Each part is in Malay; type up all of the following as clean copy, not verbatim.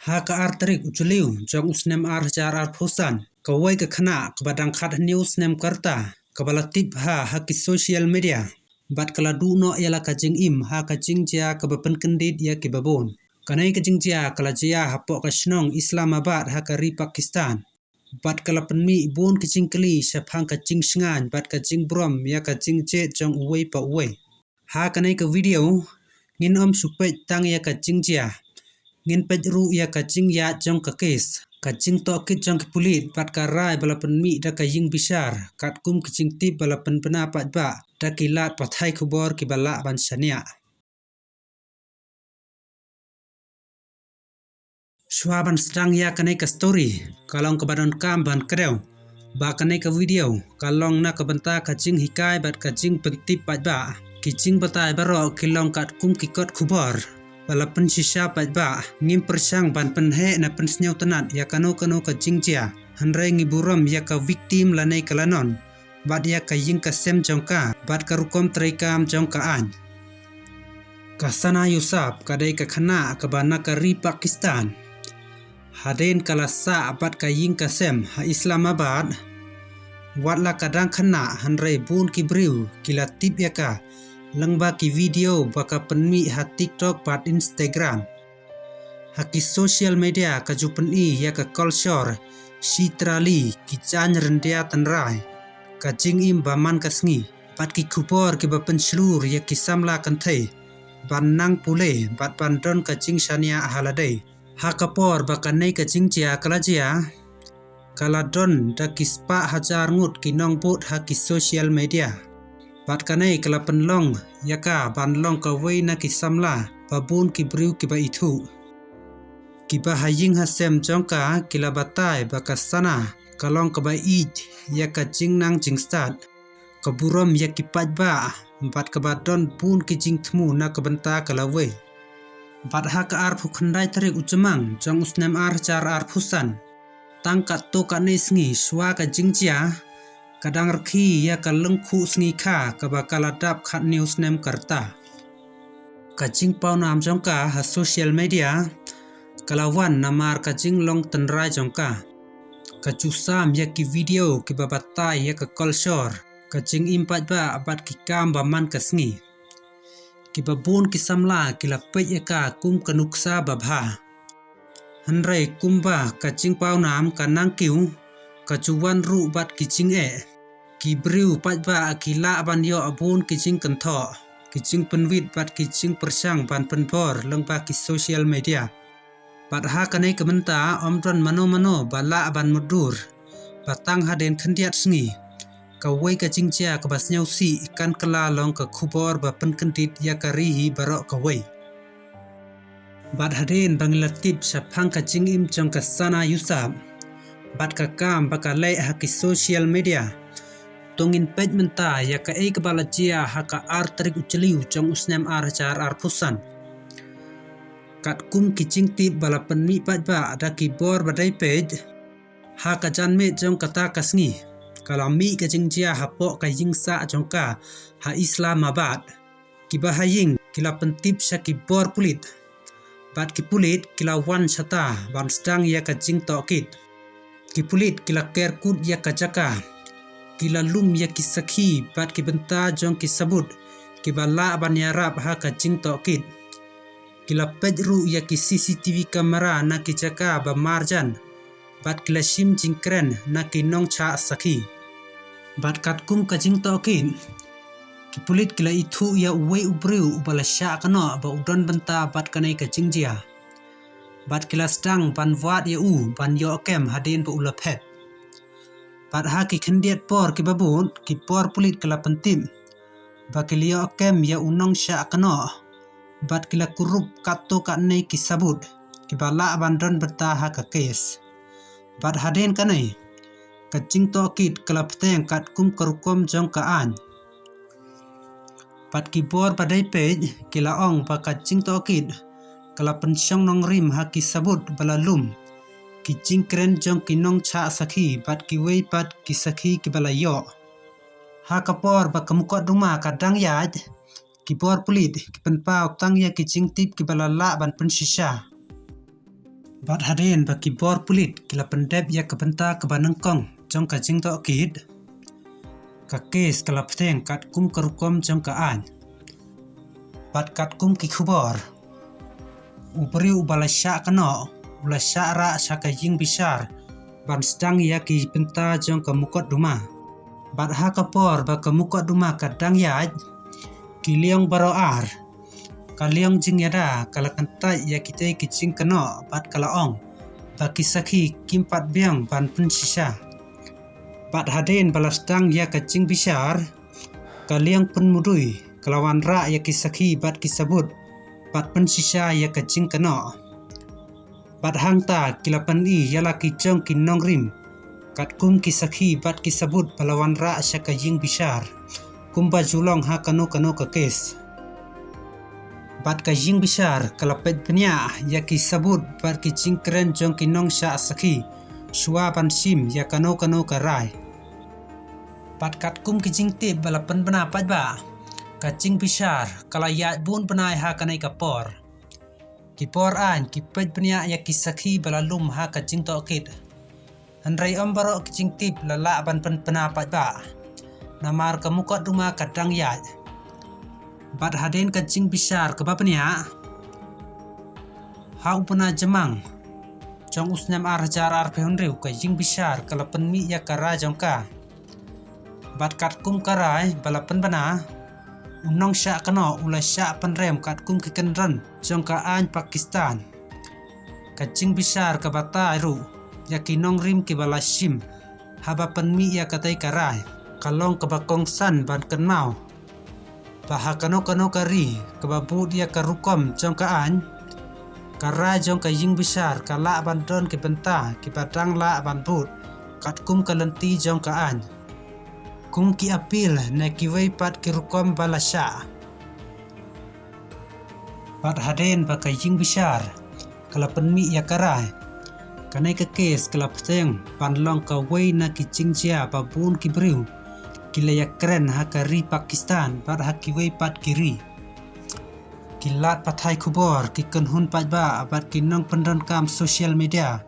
Ha ka arterik uculiu jong usnem jar arpusan kawai ke khana kabadang khat news nem karta kabalatip ha ki social media bat kala du no yala ka jing im ha ka jing jia ka bapen kendit ya ki babon kanai ka jing jia kala jia hapo ka shnong Islamabad ha ka ri Pakistan bat kala penmi bon ki jing kli shapang ka jing shngan bat ka jing brom ya ka jing che jong uwei pa uwei ha kanai ka video ngin supet tang ya ka jing jia ngin pejru ya ka jing ya jong ka kes ka jing to kit jong ki pulit pat ka rai bala penmi da ka ying bishar kat kum ki jing tip bala penpena pat ba da ki lat pathai khubor ki bala ban shania Swaban sedang ya kanai ka story kalong ka badon kam ban kreu ba kanai ka video kalong na ka banta ka jing hikai bat ka jing pentip pat ba ki jing batai baro kilong kat kum ki kot khubor bala pensisya pat ba ngim persang ban penhe na pensnyau tenat ya kano ka jingjia hanrai ngiburam ya ka victim lanai kalanon bat ya ka ying ka sem jongka bat ka rukom traikam jongka an kasana yusap kadai ka khana ka bana ka ri Pakistan haden kala sa bat ka ying ka sem ha Islamabad watla kadang khana hanrai bun ki briu kila tip ya ka langba ki video baka penmi ha TikTok pat Instagram ha ki social media ka jupen'i ya ka culture shitrali ki chan rendia tanrai ka jing im baman ka sngi pat ki khupor ki bapen shlur ya ki samla kan thei ban nang pule bat bandon ka jing shania haladei ha kapor baka nei ka jing chia kala jia kala don da ki spa hajar ngut ki nong bot ha ki social media bat kanai kala penlong yaka ban long ka wei na ki samla babun ki briu ki ba ithu ki ba haying ha sem jongka kila batai baka sana kalong ka ba eat yaka jing nang jing start ka burom yaki pat ba bat ka ba don pun ki jing thmu na ka banta kala wei bat ha ka ar phukhandai tarik uchamang jong usnem ar jar ar phusan tangkat to ka nei sngi swa ka jingjia kadang rakhi ya ka lengkhu sngi kha ka ba kala dap khat news nem karta ka jing pau nam jongka ha social media kala wan namar ka jing long tanrai jongka ka chu sam ya ki video ki ba batai ya ka culture ka jing impat ba abat ki kam ba man ka sngi ki ba bun ki samla ki la pe ya ka kum ka nuksa ba bha hanrai kumba ka jing pau nam ka nang kiu ka chu wan ru bat ki jing ki briu pat ba ki la ban yo abun ki jing kan tho ki jing penwit bat ki jing persang ban penpor lengpa ki social media bat ha kanai kamenta omdron mano bala ban mudur batang haden khandiat sngi ka wei ka jingja ka basnyau si kan kala long ka khubor ba penkendit ya ka rihi barok ka wei bat haden banglatip saphang ka jing im jong ka sana yusap bat ka kam ba ka lei ha ki social media tongin pej menta ya ka ei kabala jia ha ka arterik uchliu jong usnem ar jar ar phusan kat kum ki jing tip bala penmi pat ba ada ki bor badai pej ha ka janme jong kata kasngi kalami ka jing jia hapo ka ying sa jong ka ha Islamabad ki ba haying kila pentip sha ki bor pulit bat ki pulit kila wan chata ban stang ya ka jing to kit ki pulit kila ker kut ya ka jaka kila lum ya ki sakhi bat ki benta jong ki sabut ki bala ban yarap ha ka jing to kit kila pejru ya ki CCTV kamera na ki jaka ba marjan bat kila shim jingkren na ki nong cha sakhi bat kat kum ka jing to kit ki pulit kila ithu ya uwei ubriu bala sha kano ba udon benta bat kanai ka jingjia bat kila stang ban wat ya ban yo kem hadin ba ulaphet bat ha ki khandiat por ki babun ki por pulit kala pentim ba kilio kem ya unong sha kano bat kila kurup kato ka nei ki sabut ki bala bandon beta ha ka kes bat haden kanai ka jing to kit kala pteng kat kum karukom jong ka an bat ki bor badai pej kila ong ba ka jing to kit kala pensyong nong rim ha ki sabut bala lum ki jing kren jong ki nong cha sakhi bat ki wei pat ki sakhi ki bala yo ha kapor ba kamukot duma kadang yaj ki bor pulit ki penpau tang ya ki jing tip ki bala la ban pensisha Bat haden baki bor pulit kila pendep ya kebenta kebanengkong jong ka jing to kid. Ka kes kala pteng kat kum kerukom jong ka an. Bat kat kum ki khubor. Ubri ubala sya kano, ula sya ra sya ka jing bisar. Ban sedang ya ki benta jong ka mukot duma. Bat ha kapor ba ka mukot duma kadang ya ki liong baro ar. Kaliong jing yada kala kantai ya kita kicing keno bat kala ong baki sakhi kimpat biang ban pun sisa bat haden balas dang ya kacing bisar kaliong pun mudui kalawan ra ya kisakhi bat kisabut bat pun sisa ya kacing keno bat hangta kilapan i yala kicong kinong rim kat kum kisakhi bat kisabut balawan ra sya kajing bisar kumba julong ha kano ka kes. Bat ka jing bisar kalapet penya ya ki sabut bat ki jing keren jong ki nong sya sakhi shua ban sim ya kano ka rai. Bat kat kum ki jing tip balapan bana pat ba ka jing bisar kala ya bun banai ha kanai ka por. Ki por an ki pet penya ya ki sakhi balalum ha ka jing to kit. Handrai baro ki jing tip lala ban bana pat ba. Namar ka mukot rumah kadang ya. Bat haden kacing bisar ke bapanya ha upana jemang jong usnyam ar jar ar phonriu kajing bisar kalapan mi ya kara jongka bat kat kum karai balapan bana unong sya kano ula sya panrem kat kum kikenran jongka an Pakistan kacing bisar ke bata ru ya kinong rim ki balashim habapan mi ya katai karai kalong ke bakong san ban kenmau baha kano kari kebabu dia karukom jong ka an kara jong ka jing bisar kala bandon ke benta ki badang la banbut kat kum kalenti jong ka an kum ki apil na ki wei pat ki rukom balasya pat haden ba ka jing bisar kala penmi ya karai kanai ka kes kala pteng panlong ka wei na ki jingja babun ki briu kilaya keren hakari Pakistan bat hakiwei pat kiri kilat pathai khubor ki kanhun pat ba abat kinong pendon kam social media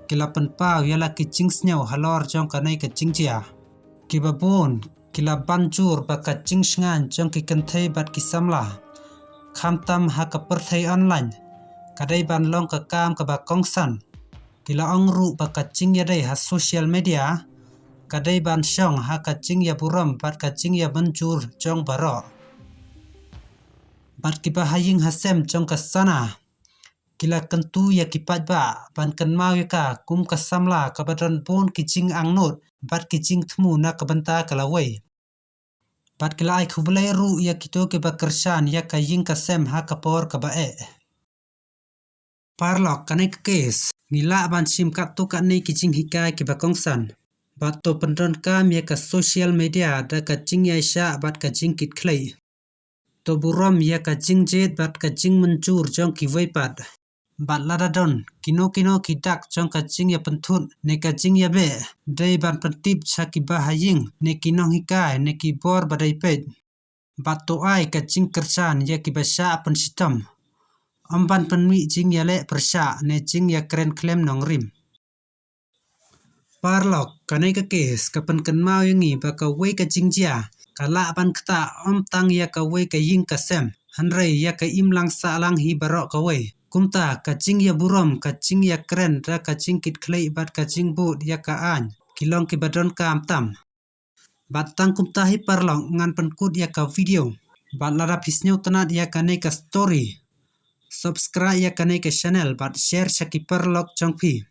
kilapan pau yala ki jingsnyau halor jong kanai ka jingjia ki babon kila banjur ba ka jingsngan jong ki kanthai bat ki samla khamtam ha ka perthai online kadai ban long ka kam ka ba kongsan kila ongru ba ka jingya dai ha social media kadai ban syong ha kacing ya buram bat kacing ya banjur jong baro bat ki bahaying hasem jong kasana kila kentu ya kipat ba ban kan mau ya ka kum kasamla ka badan bon kicing angnut bat kicing thmu na ka banta kalawai bat kila ai khubulai ru ya kito ke bakersan ya kaying kasem ha kapor ka bae parlok kanai kes nila ban sim kat tu kanai kicing hikai ke bakongsan bat to pendon kam ya ka social media da ka jing ya sya bat ka jing kit klei to buram ya ka jing jet bat ka jing mencur jong ki wei pat bat ladadon kino kidak jong ka jing ya penthun ne ka jing ya be dei ban pentip cha ki bahaying ne kinong hikai ne ki bor badai pet bat to ai ka jing kersan ya ki basya pen sitam amban penmi jing ya le persya ne jing ya keren klem nong rim parlok kanai ka kes kapan kan mau yangi ba ka wei ka jingjia kala ban kta tang ya ka wei ka ying kasem hanrei ya ka imlang sa lang hi barok ka wei kumta ka jing ya buram ka jing ya kren ra ka jing kit klei bat ka jing bud ya ka an kilong ki badon kam tam bat tang kumta hi parlok ngan penkut ya ka video bat lara pisnyo tanat ya kanai ka story subscribe ya kanai ka channel bat share saki parlok jongpi